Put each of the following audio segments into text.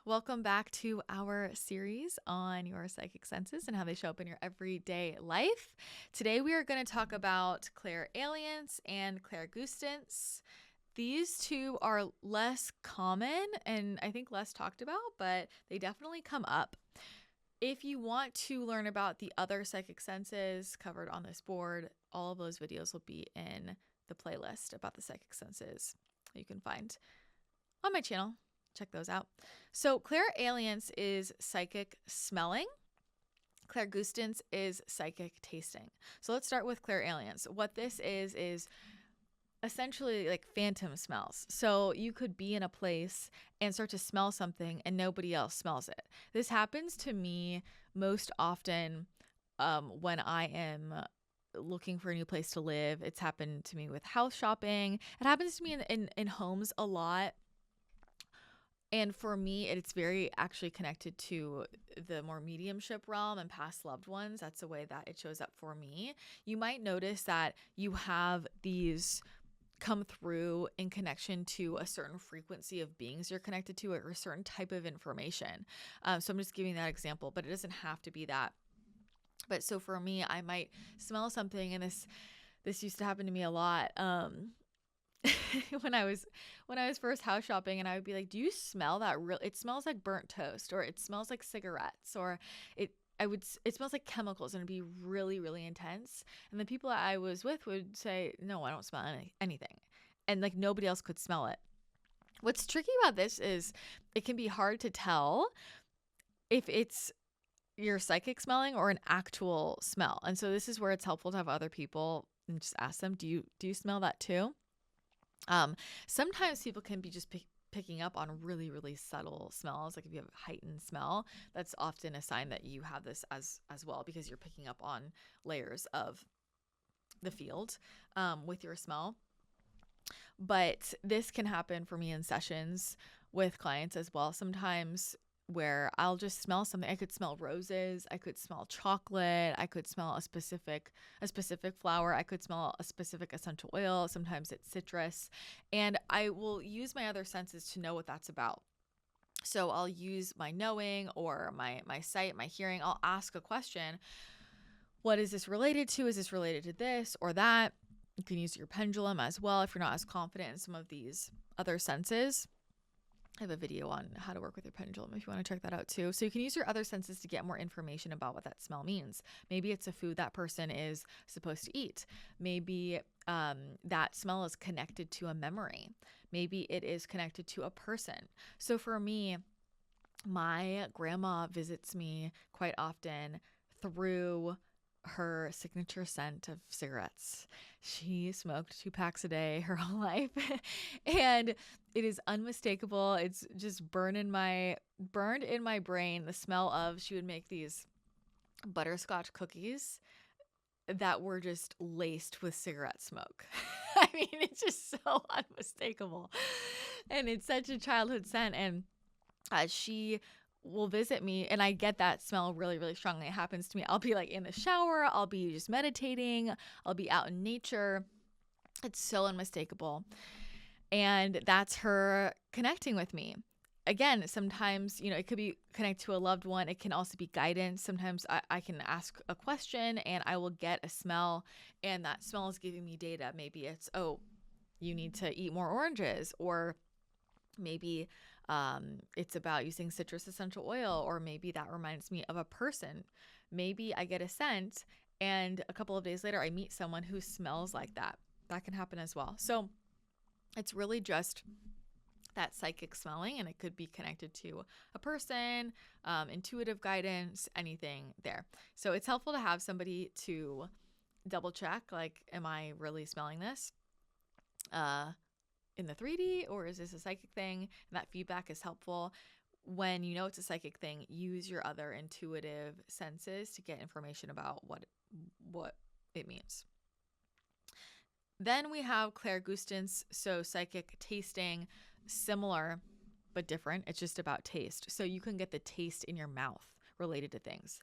Welcome back to our series on your psychic senses and how they show up in your everyday life. Today we are going to talk about clairalience and clairgustance. These two are less common and I think less talked about, but they definitely come up. If you want to learn about the other psychic senses covered on this board, all of those videos will be in the playlist about the psychic senses that you can find on my channel. Check those out. So clairalience is psychic smelling. Clairgustance is psychic tasting. So let's start with clairalience. What this is essentially like phantom smells. So you could be in a place and start to smell something and nobody else smells it. This happens to me most often when I am looking for a new place to live. It's happened to me with house shopping. It happens to me in homes a lot. And for me, it's very actually connected to the more mediumship realm and past loved ones. That's the way that it shows up for me. You might notice that you have these come through in connection to a certain frequency of beings you're connected to or a certain type of information. So I'm just giving that example, but it doesn't have to be that. But so for me, I might smell something, and this used to happen to me a lot. when I was first house shopping, and I would be like, do you smell that it smells like burnt toast, or it smells like cigarettes, or it smells like chemicals, and it'd be really, really intense. And the people that I was with would say, no, I don't smell anything. And like nobody else could smell it. What's tricky about this is it can be hard to tell if it's your psychic smelling or an actual smell. And so this is where it's helpful to have other people and just ask them, do you smell that too? Sometimes people can be just picking up on really, really subtle smells. Like if you have a heightened smell, that's often a sign that you have this as well, because you're picking up on layers of the field with your smell. But this can happen for me in sessions with clients as well. Sometimes where I'll just smell something. I could smell roses, I could smell chocolate, I could smell a specific flower, I could smell a specific essential oil, sometimes it's citrus, and I will use my other senses to know what that's about. So I'll use my knowing or my sight, my hearing. I'll ask a question. What is this related to? Is this related to this or that? You can use your pendulum as well if you're not as confident in some of these other senses. I have a video on how to work with your pendulum if you want to check that out too. So you can use your other senses to get more information about what that smell means. Maybe it's a food that person is supposed to eat. Maybe that smell is connected to a memory. Maybe it is connected to a person. So for me, my grandma visits me quite often through her signature scent of cigarettes. She smoked 2 packs a day her whole life and it is unmistakable. It's just burned in my brain. The smell of, she would make these butterscotch cookies that were just laced with cigarette smoke. I mean, it's just so unmistakable. And it's such a childhood scent. And she will visit me and I get that smell really, really strongly. It happens to me. I'll be like in the shower, I'll be just meditating, I'll be out in nature. It's so unmistakable. And that's her connecting with me. Again, sometimes, it could be connected to a loved one. It can also be guidance. Sometimes I can ask a question and I will get a smell, and that smell is giving me data. Maybe it's, oh, you need to eat more oranges, or maybe it's about using citrus essential oil, or maybe that reminds me of a person. Maybe I get a scent and a couple of days later I meet someone who smells like that. That can happen as well. So it's really just that psychic smelling, and it could be connected to a person, intuitive guidance, anything there. So it's helpful to have somebody to double check, like, am I really smelling this in the 3D, or is this a psychic thing? And that feedback is helpful. When you know it's a psychic thing, use your other intuitive senses to get information about what it means. Then we have clairgustance, so psychic tasting, similar but different. It's just about taste. So you can get the taste in your mouth related to things.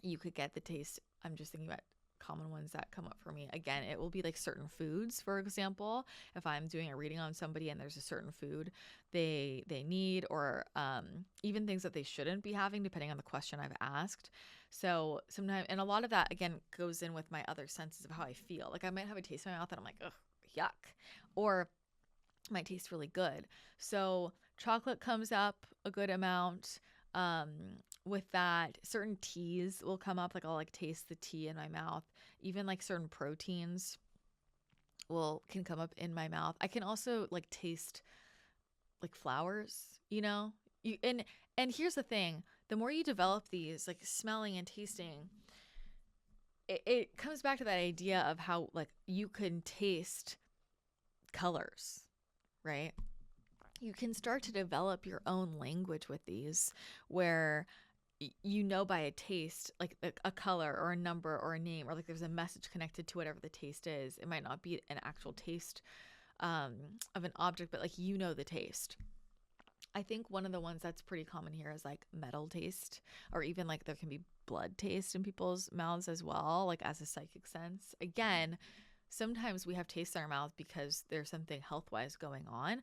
You could get the taste, I'm just thinking about common ones that come up for me. Again, it will be like certain foods, for example. If I'm doing a reading on somebody and there's a certain food they need, or even things that they shouldn't be having, depending on the question I've asked. So sometimes, and a lot of that again goes in with my other senses of how I feel. Like I might have a taste in my mouth and I'm like, ugh, yuck, or it might taste really good. So chocolate comes up a good amount. With that, certain teas will come up. Like I'll like taste the tea in my mouth. Even like certain proteins can come up in my mouth. I can also like taste like flowers, you know? And here's the thing, the more you develop these, like smelling and tasting, it comes back to that idea of how like you can taste colors, right? You can start to develop your own language with these, where you know by a taste, like a color or a number or a name, or like there's a message connected to whatever the taste is. It might not be an actual taste of an object, but like you know the taste. I think one of the ones that's pretty common here is like metal taste, or even like there can be blood taste in people's mouths as well, like as a psychic sense. Again, sometimes we have taste in our mouth because there's something health-wise going on.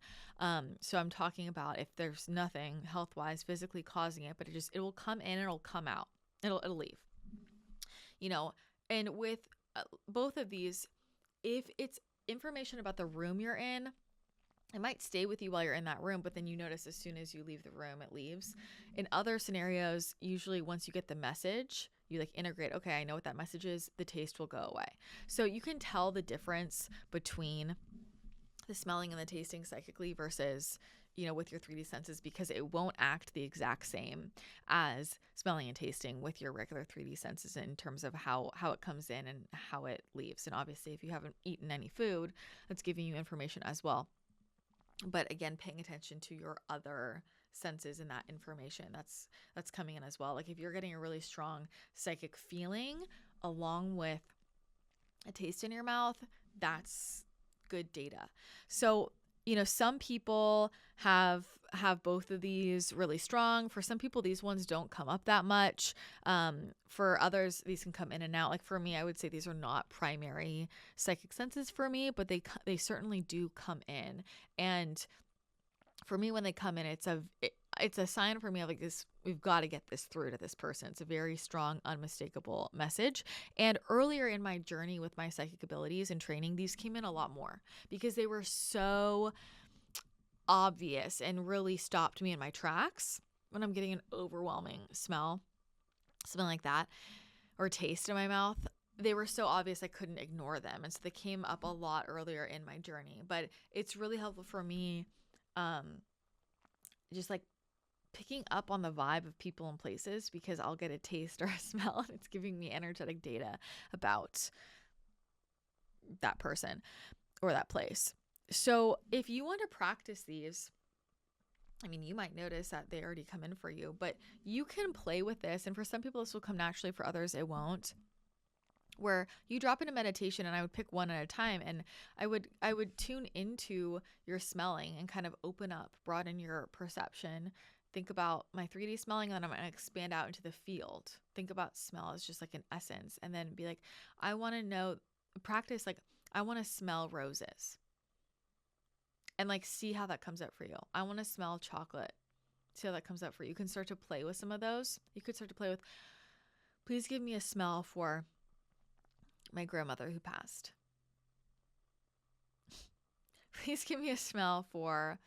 So I'm talking about if there's nothing health-wise physically causing it, but it will come in and it'll come out. It'll leave. You know, and with both of these, if it's information about the room you're in, it might stay with you while you're in that room, but then you notice as soon as you leave the room, it leaves. In other scenarios, usually once you get the message, you like integrate, okay, I know what that message is, the taste will go away. So you can tell the difference between the smelling and the tasting psychically versus, you know, with your 3D senses, because it won't act the exact same as smelling and tasting with your regular 3D senses in terms of how it comes in and how it leaves. And obviously, if you haven't eaten any food, that's giving you information as well. But again, paying attention to your other senses and that information that's coming in as well. Like if you're getting a really strong psychic feeling along with a taste in your mouth, that's good data. So, you know, some people have both of these really strong. For some people, these ones don't come up that much. For others, these can come in and out. Like for me, I would say these are not primary psychic senses for me, but they certainly do come in. And for me, when they come in, it's a sign for me of like this, we've got to get this through to this person. It's a very strong, unmistakable message. And earlier in my journey with my psychic abilities and training, these came in a lot more because they were so obvious and really stopped me in my tracks when I'm getting an overwhelming smell, something like that, or taste in my mouth. They were so obvious I couldn't ignore them. And so they came up a lot earlier in my journey. But it's really helpful for me just like picking up on the vibe of people and places, because I'll get a taste or a smell and it's giving me energetic data about that person or that place. So if you want to practice these, I mean, you might notice that they already come in for you, but you can play with this. And for some people, this will come naturally. For others, it won't. Where you drop into meditation, and I would pick one at a time, and I would tune into your smelling and kind of open up, broaden your perception. Think about my 3D smelling, and then I'm going to expand out into the field. Think about smell as just like an essence, and then be like, I want to know, practice like, I want to smell roses. And like, see how that comes up for you. I want to smell chocolate. See how that comes up for you. You can start to play with some of those. You could start to play with, please give me a smell for my grandmother who passed. Please give me a smell for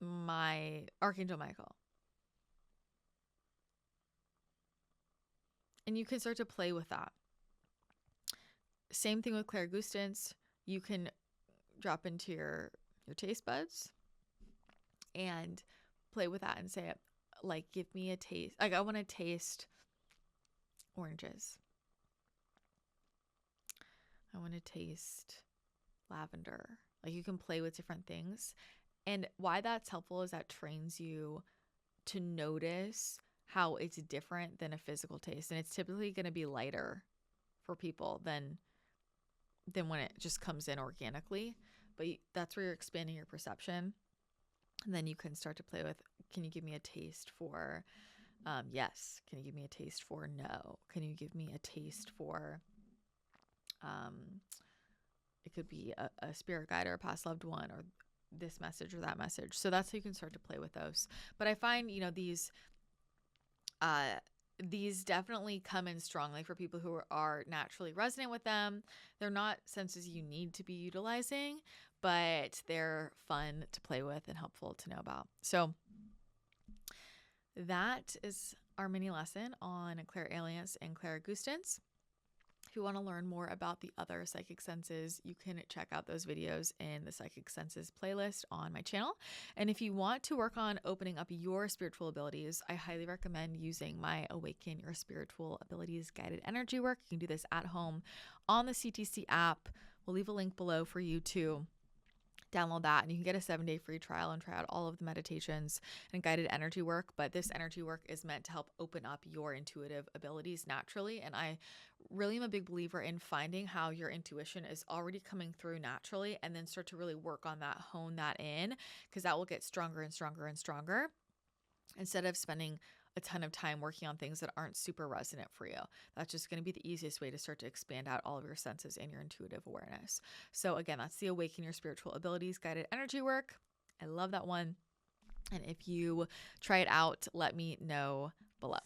my Archangel Michael. And you can start to play with that. Same thing with Clairgustance. You can drop into your taste buds and play with that and say, like, give me a taste. Like, I want to taste oranges. I want to taste lavender. Like, you can play with different things. And why that's helpful is that trains you to notice how it's different than a physical taste. And it's typically going to be lighter for people than when it just comes in organically. But that's where you're expanding your perception. And then you can start to play with, can you give me a taste for Yes. Can you give me a taste for no? Can you give me a taste for, it could be a spirit guide or a past loved one or this message or that message. So that's how you can start to play with those. But I find, these definitely come in strongly for people who are naturally resonant with them. They're not senses you need to be utilizing, but they're fun to play with and helpful to know about. So that is our mini lesson on Clairalience and Clairgustance. If you want to learn more about the other psychic senses, you can check out those videos in the Psychic Senses playlist on my channel. And if you want to work on opening up your spiritual abilities, I highly recommend using my Awaken Your Spiritual Abilities guided energy work. You can do this at home on the CTC app. We'll leave a link below for you to download that, and you can get a 7-day free trial and try out all of the meditations and guided energy work. But this energy work is meant to help open up your intuitive abilities naturally. And I really am a big believer in finding how your intuition is already coming through naturally and then start to really work on that, hone that in, because that will get stronger and stronger and stronger instead of spending a ton of time working on things that aren't super resonant for you. That's just going to be the easiest way to start to expand out all of your senses and your intuitive awareness. So again, that's the Awaken Your Spiritual Abilities guided energy work. I love that one. And if you try it out, let me know below.